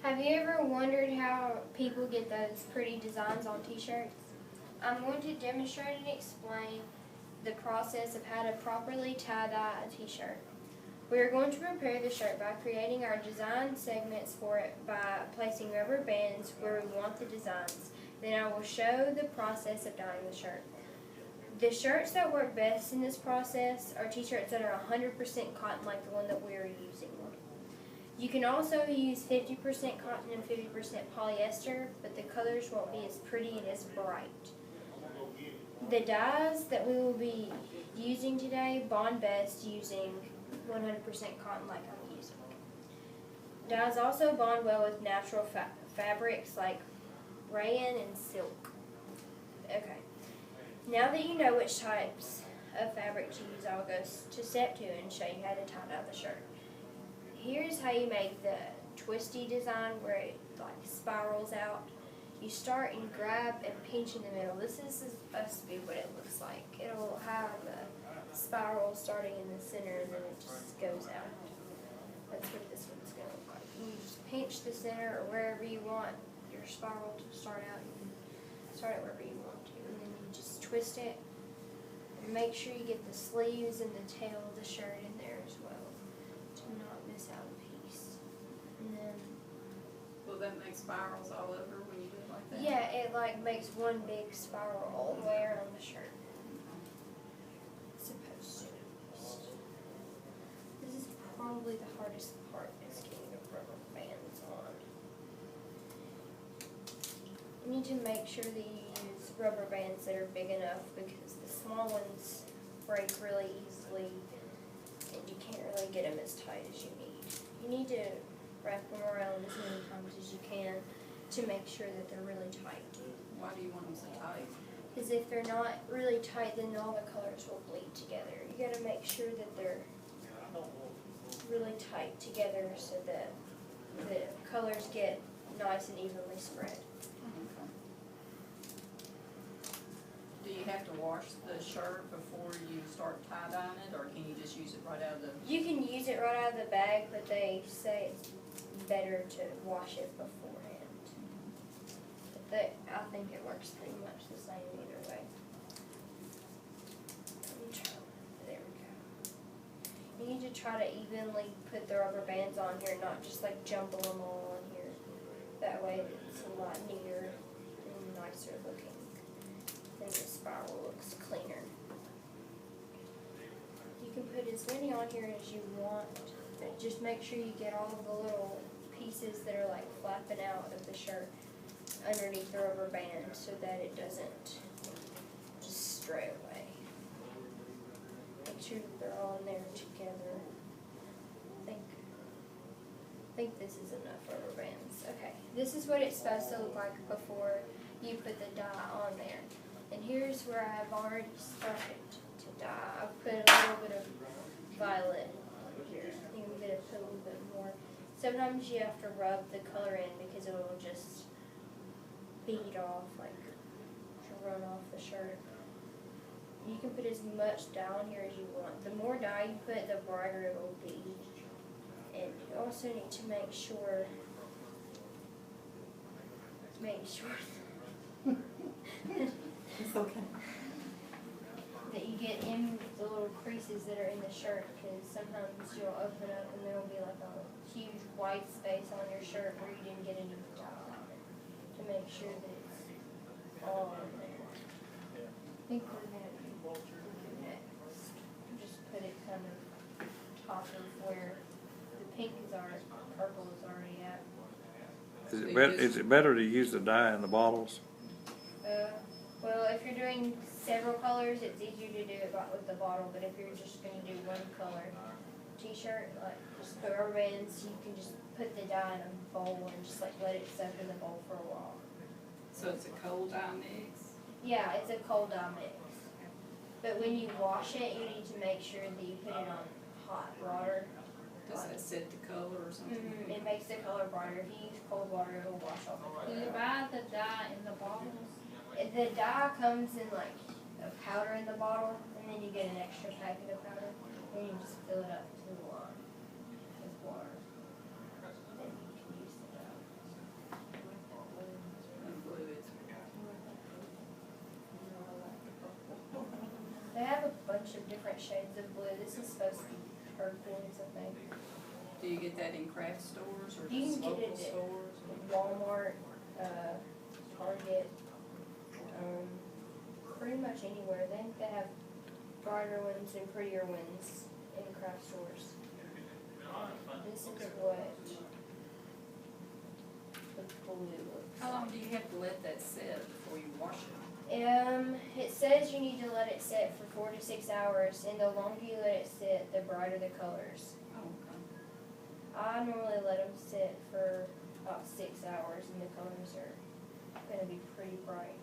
Have you ever wondered how people get those pretty designs on t-shirts? I'm going to demonstrate and explain the process of how to properly tie-dye a t-shirt. We are going to prepare the shirt by creating our design segments for it by placing rubber bands where we want the designs. Then I will show the process of dyeing the shirt. The shirts that work best in this process are t-shirts that are 100% cotton like the one that we are using. You can also use 50% cotton and 50% polyester, but the colors won't be as pretty and as bright. The dyes that we will be using today bond best using 100% cotton like I'm using. Dyes also bond well with natural fabrics like rayon and silk. Okay, now that you know which types of fabric to use, I will go to step 2 and show you how to tie dye the shirt. Here's how you make the twisty design where it like spirals out. You start and grab and pinch in the middle. This is supposed to be what it looks like. It'll have a spiral starting in the center and then it just goes out. That's what this one's going to look like. You just pinch the center or wherever you want your spiral to start out. You can start it wherever you want to. And then you just twist it. And make sure you get the sleeves and the tail of the shirt in there as well to not miss out a piece. And then will that make spirals all over when you do it like that? yeah, it like makes one big spiral all the way around the shirt. It's supposed to at least. This is probably the hardest part is getting the rubber bands on. You need to make sure that you use rubber bands that are big enough because the small ones break really easily and you can't really get them as tight as you need. You need to wrap them around as many times as you can to make sure that they're really tight. Why do you want them so tight? Because if they're not really tight, then all the colors will bleed together. You got to make sure that they're really tight together so that the colors get nice and evenly spread. Okay. Do you have to wash the shirt before you start tie-dyeing it, or can you just use it right out of the... You can use it right out of the bag, but they say it's better to wash it beforehand. But I think it works pretty much the same either way. There we go. You need to try to evenly put the rubber bands on here, not just like jumble them all on here. That way it's a lot neater and nicer looking. And the spiral looks cleaner. You can put as many on here as you want, but just make sure you get all of the little pieces that are like flapping out of the shirt underneath the rubber band so that it doesn't just stray away. Make sure that they're all in there together. I think this is enough rubber bands. Okay, this is what it's supposed to look like before you put the dye on there. And here's where I've already started to dye. I've put a little bit of violet here. I think I'm going to put a little bit more. Sometimes you have to rub the color in because it will just bead off, like to run off the shirt. You can put as much dye on here as you want. The more dye you put, the brighter it will be. And you also need to make sure It's okay. that you get in the little creases that are in the shirt, because sometimes you'll open up and there will be like a huge white space on your shirt where you didn't get any dye on it, to make sure that it's all in there. I think we're going to do next. Just put it kind of top of where the pink is already, purple is already at. Is it better to use the dye in the bottles? Well, if you're doing several colors, it's easier to do it with the bottle, but if you're just going to do one color t-shirt, like just put rubber bands, you can just put the dye in a bowl and just like let it soak in the bowl for a while. So it's a cold dye mix? Yeah, it's a cold dye mix. But when you wash it, you need to make sure that you put it on hot water. Does that set the color or something? It makes the color brighter. If you use cold water, it will wash off the color. Do you buy the dye in the bottles? The dye comes in like a powder in the bottle, and then you get an extra packet of powder, and you just fill it up to the line with water. Then you can use the dye. bunch of different shades of blue. This is supposed to be turquoise, I think. Do you get that in craft stores or You just can get local it stores? Walmart, Target, pretty much anywhere. They have brighter ones and prettier ones in craft stores. This is what the blue looks How long like. do you have to let that sit before you wash it? It says you need to let it sit for 4 to 6 hours, and the longer you let it sit, the brighter the colors. Oh, okay. I normally let them sit for about 6 hours, and the colors are gonna be pretty bright.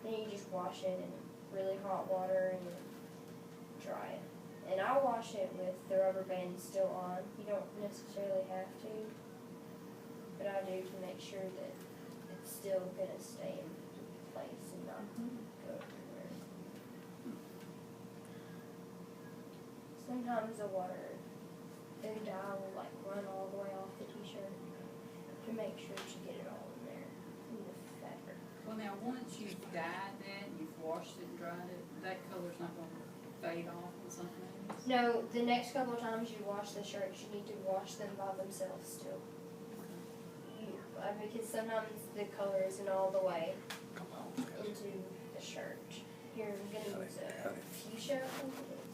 Then you just wash it in really hot water and dry it. And I wash it with the rubber band still on. You don't necessarily have to, but I do to make sure that it's still gonna stay in place and not go everywhere. Sometimes the dye will like run all the way off the t-shirt to make sure that you get it all in there in the fabric. Well, now, once you've dyed that, you've washed it and dried it, that color's not gonna fade off or something else? No, the next couple of times you wash the shirts, you need to wash them by themselves still. Because sometimes the color isn't all the way into the shirt. Here, I'm gonna use a fuchsia. I think it is.